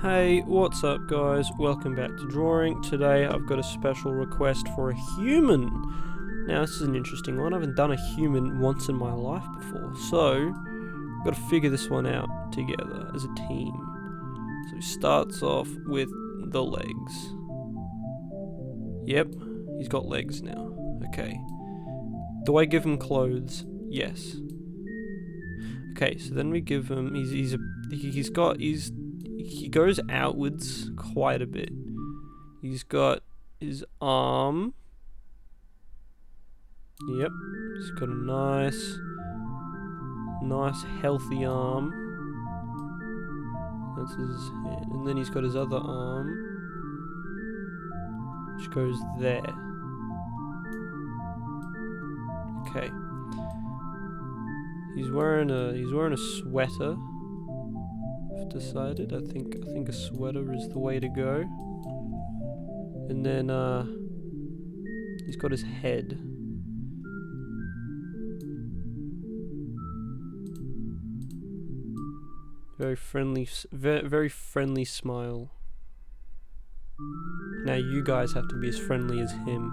Hey, what's up guys? Welcome back to drawing. Today I've got a special request for a human. Now this is an interesting one. I haven't done a human once in my life before, so I've got to figure this one out together as a team. So he starts off with the legs. Yep, he's got legs now. Okay. Do I give him clothes? Yes. Okay, so then we give him. He goes outwards quite a bit. He's got his arm. Yep, he's got a nice healthy arm. That's his hand. And then he's got his other arm, which goes there. Okay. He's wearing a sweater. I've decided. I think a sweater is the way to go. And then he's got his head. Very friendly smile. Now you guys have to be as friendly as him.